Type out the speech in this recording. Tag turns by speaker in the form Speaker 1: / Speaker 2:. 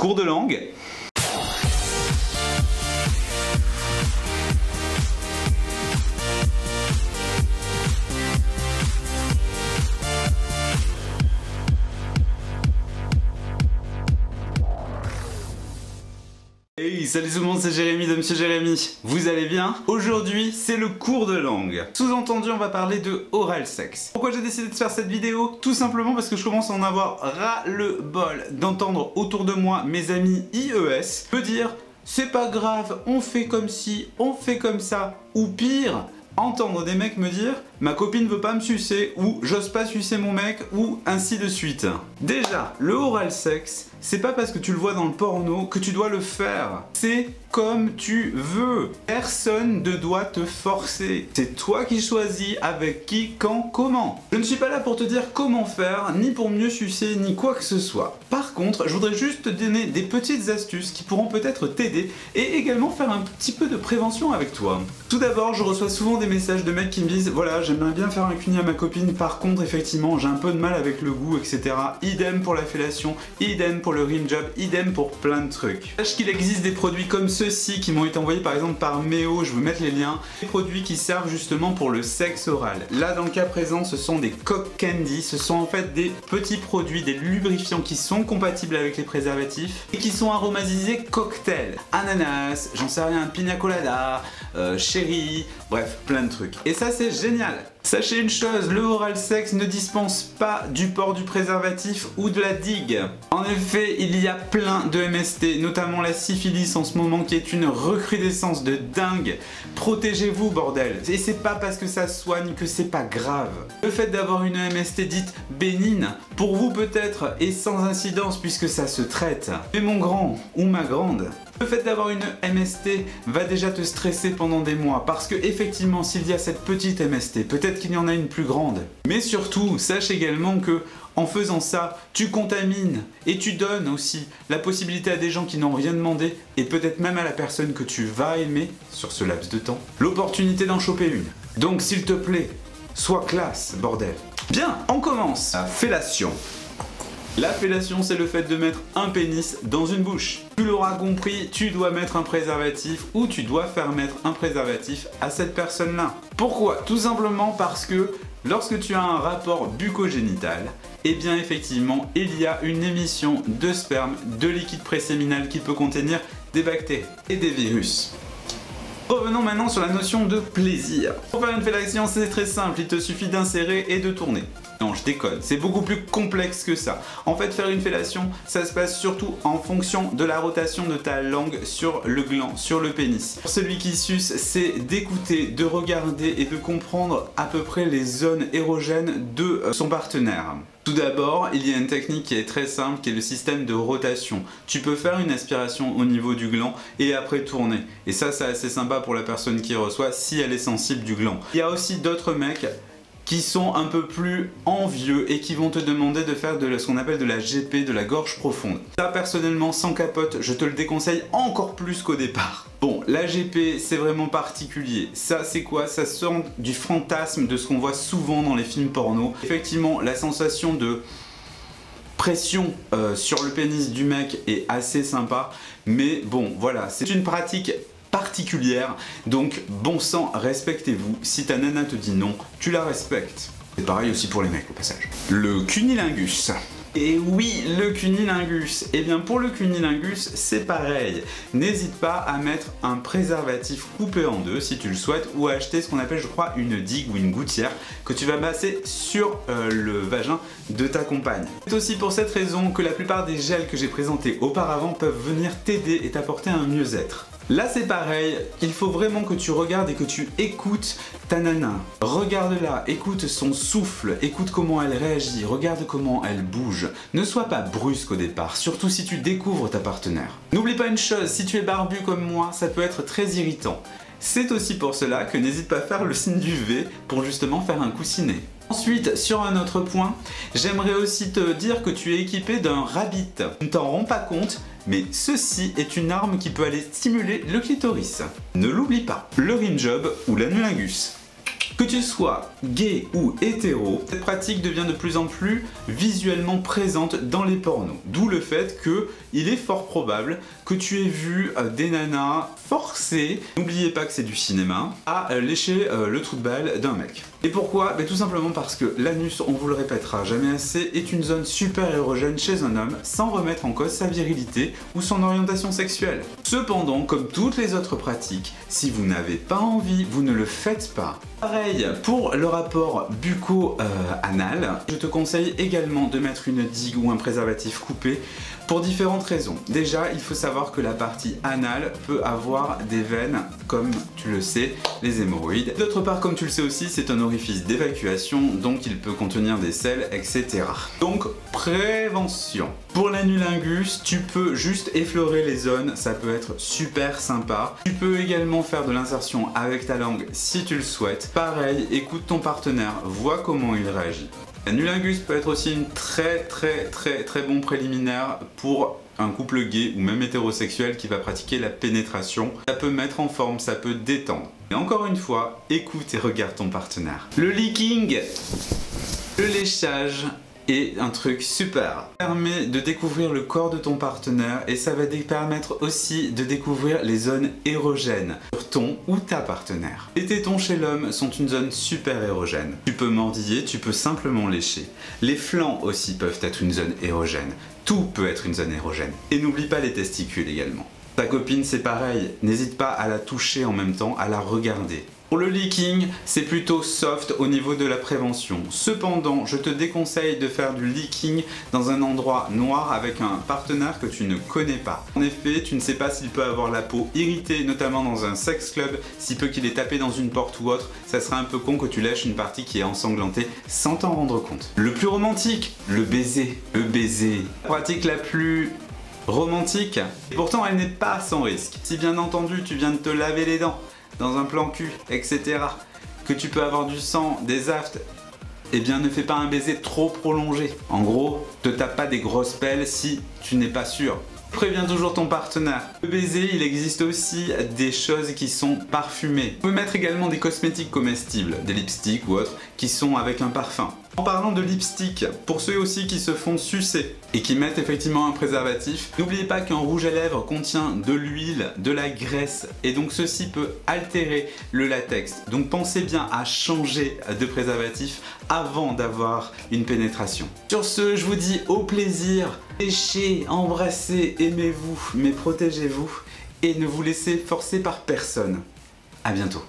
Speaker 1: Cours de langue. Hey, salut tout le monde, c'est Jérémy de Monsieur Jérémy. Vous allez bien? Aujourd'hui, c'est le cours de langue. Sous-entendu, on va parler de oral sex. Pourquoi j'ai décidé de faire cette vidéo? Tout simplement parce que je commence à en avoir ras-le-bol d'entendre autour de moi mes amis IES me dire c'est pas grave, on fait comme ci, on fait comme ça, ou pire, entendre des mecs me dire ma copine veut pas me sucer, ou j'ose pas sucer mon mec, ou ainsi de suite. Déjà, le oral sex, c'est pas parce que tu le vois dans le porno que tu dois le faire. C'est comme tu veux. Personne ne doit te forcer. C'est toi qui choisis avec qui, quand, comment. Je ne suis pas là pour te dire comment faire, ni pour mieux sucer, ni quoi que ce soit. Par contre, je voudrais juste te donner des petites astuces qui pourront peut-être t'aider et également faire un petit peu de prévention avec toi. Tout d'abord, je reçois souvent des messages de mecs qui me disent voilà, j'aimerais bien faire un cuni à ma copine, par contre, effectivement, j'ai un peu de mal avec le goût, etc. Idem pour la fellation, idem pour le rim job, idem pour plein de trucs. Sache qu'il existe des produits comme ceux-ci qui m'ont été envoyés par exemple par Méo, je vous mettre les liens, des produits qui servent justement pour le sexe oral. Là dans le cas présent ce sont des cock candy, ce sont en fait des petits produits, des lubrifiants qui sont compatibles avec les préservatifs et qui sont aromatisés cocktail. Ananas, j'en sais rien, pina colada, cherry, bref plein de trucs. Et ça c'est génial. Sachez une chose, le oral sex ne dispense pas du port du préservatif ou de la digue. En effet, il y a plein de MST, notamment la syphilis en ce moment qui est une recrudescence de dingue. Protégez-vous bordel. Et c'est pas parce que ça soigne que c'est pas grave. Le fait d'avoir une MST dite bénigne, pour vous peut-être, est sans incidence puisque ça se traite. Mais mon grand ou ma grande, le fait d'avoir une MST va déjà te stresser pendant des mois parce que effectivement s'il y a cette petite MST, peut-être qu'il y en a une plus grande. Mais surtout, sache également que en faisant ça, tu contamines et tu donnes aussi la possibilité à des gens qui n'ont rien demandé et peut-être même à la personne que tu vas aimer sur ce laps de temps, l'opportunité d'en choper une. Donc s'il te plaît, sois classe, bordel. Bien, on commence. La fellation. La fellation, c'est le fait de mettre un pénis dans une bouche. Tu l'auras compris, tu dois mettre un préservatif ou tu dois faire mettre un préservatif à cette personne-là. Pourquoi? Tout simplement parce que lorsque tu as un rapport bucco-génital, eh bien effectivement, il y a une émission de sperme, de liquide préséminal qui peut contenir des bactéries et des virus. Revenons maintenant sur la notion de plaisir. Pour faire une fellation, c'est très simple, il te suffit d'insérer et de tourner. Non, je déconne, c'est beaucoup plus complexe que ça. En fait, faire une fellation, ça se passe surtout en fonction de la rotation de ta langue sur le gland, sur le pénis. Pour celui qui suce, c'est d'écouter, de regarder et de comprendre à peu près les zones érogènes de son partenaire. Tout d'abord, il y a une technique qui est très simple, qui est le système de rotation. Tu peux faire une aspiration au niveau du gland et après tourner. Et ça, c'est assez sympa pour la personne qui reçoit si elle est sensible du gland. Il y a aussi d'autres mecs qui sont un peu plus envieux et qui vont te demander de faire ce qu'on appelle de la GP, de la gorge profonde. Ça personnellement, sans capote, je te le déconseille encore plus qu'au départ. Bon, la GP c'est vraiment particulier. Ça c'est quoi? Ça sort du fantasme de ce qu'on voit souvent dans les films porno. Effectivement, la sensation de pression sur le pénis du mec est assez sympa. Mais bon, voilà, c'est une pratique particulière, donc bon sang, respectez-vous. Si ta nana te dit non, tu la respectes. C'est pareil aussi pour les mecs au passage. Le cunilingus. Et oui, le cunilingus. Et bien pour le cunilingus, c'est pareil. N'hésite pas à mettre un préservatif coupé en deux si tu le souhaites, ou à acheter ce qu'on appelle, je crois, une digue ou une gouttière que tu vas passer sur le vagin de ta compagne. C'est aussi pour cette raison que la plupart des gels que j'ai présentés auparavant peuvent venir t'aider et t'apporter un mieux-être. Là c'est pareil, il faut vraiment que tu regardes et que tu écoutes ta nana. Regarde-la, écoute son souffle, écoute comment elle réagit, regarde comment elle bouge. Ne sois pas brusque au départ, surtout si tu découvres ta partenaire. N'oublie pas une chose, si tu es barbu comme moi, ça peut être très irritant. C'est aussi pour cela que n'hésite pas à faire le signe du V pour justement faire un coussinet. Ensuite, sur un autre point, j'aimerais aussi te dire que tu es équipé d'un rabbit. Tu ne t'en rends pas compte, mais ceci est une arme qui peut aller stimuler le clitoris. Ne l'oublie pas. Le rim job ou l'anulingus. Que tu sois gay ou hétéro, cette pratique devient de plus en plus visuellement présente dans les pornos. D'où le fait qu'il est fort probable que tu aies vu des nanas forcer, n'oubliez pas que c'est du cinéma, à lécher le trou de balle d'un mec. Et pourquoi? Tout simplement parce que l'anus, on vous le répétera jamais assez, est une zone super érogène chez un homme sans remettre en cause sa virilité ou son orientation sexuelle. Cependant, comme toutes les autres pratiques, si vous n'avez pas envie, vous ne le faites pas. Pareil pour le rapport bucco-anal, je te conseille également de mettre une digue ou un préservatif coupé pour différentes raisons. Déjà, il faut savoir que la partie anale peut avoir des veines, comme tu le sais, les hémorroïdes. D'autre part, comme tu le sais aussi, c'est un orifice d'évacuation, donc il peut contenir des selles, etc. Donc, prévention. Pour l'anulingus, tu peux juste effleurer les zones, ça peut être super sympa. Tu peux également faire de l'insertion avec ta langue si tu le souhaites. Pareil, écoute ton partenaire, vois comment il réagit. L'anulingus peut être aussi une très bon préliminaire pour un couple gay ou même hétérosexuel qui va pratiquer la pénétration. Ça peut mettre en forme, ça peut détendre. Et encore une fois, écoute et regarde ton partenaire. Le leaking, le léchage est un truc super. Ça permet de découvrir le corps de ton partenaire et ça va te permettre aussi de découvrir les zones érogènes sur ton ou ta partenaire. Les tétons chez l'homme sont une zone super érogène. Tu peux mordiller, tu peux simplement lécher. Les flancs aussi peuvent être une zone érogène. Tout peut être une zone érogène. Et n'oublie pas les testicules également. Ta copine c'est pareil, n'hésite pas à la toucher en même temps, à la regarder. Pour le leaking, c'est plutôt soft au niveau de la prévention. Cependant, je te déconseille de faire du leaking dans un endroit noir avec un partenaire que tu ne connais pas. En effet, tu ne sais pas s'il peut avoir la peau irritée, notamment dans un sex club, s'il peut qu'il ait tapé dans une porte ou autre, ça serait un peu con que tu lèches une partie qui est ensanglantée sans t'en rendre compte. Le plus romantique, le baiser. Le baiser. La pratique la plus romantique, et pourtant elle n'est pas sans risque. Si bien entendu tu viens de te laver les dents dans un plan cul, etc., que tu peux avoir du sang, des aftes, eh bien ne fais pas un baiser trop prolongé. En gros, te tape pas des grosses pelles si tu n'es pas sûr. Préviens toujours ton partenaire. Le baiser, il existe aussi des choses qui sont parfumées. Tu peux mettre également des cosmétiques comestibles, des lipsticks ou autres, qui sont avec un parfum. En parlant de lipstick, pour ceux aussi qui se font sucer et qui mettent effectivement un préservatif, n'oubliez pas qu'un rouge à lèvres contient de l'huile, de la graisse et donc ceci peut altérer le latex. Donc pensez bien à changer de préservatif avant d'avoir une pénétration. Sur ce, je vous dis au plaisir, léchez, embrassez, aimez-vous, mais protégez-vous et ne vous laissez forcer par personne. À bientôt.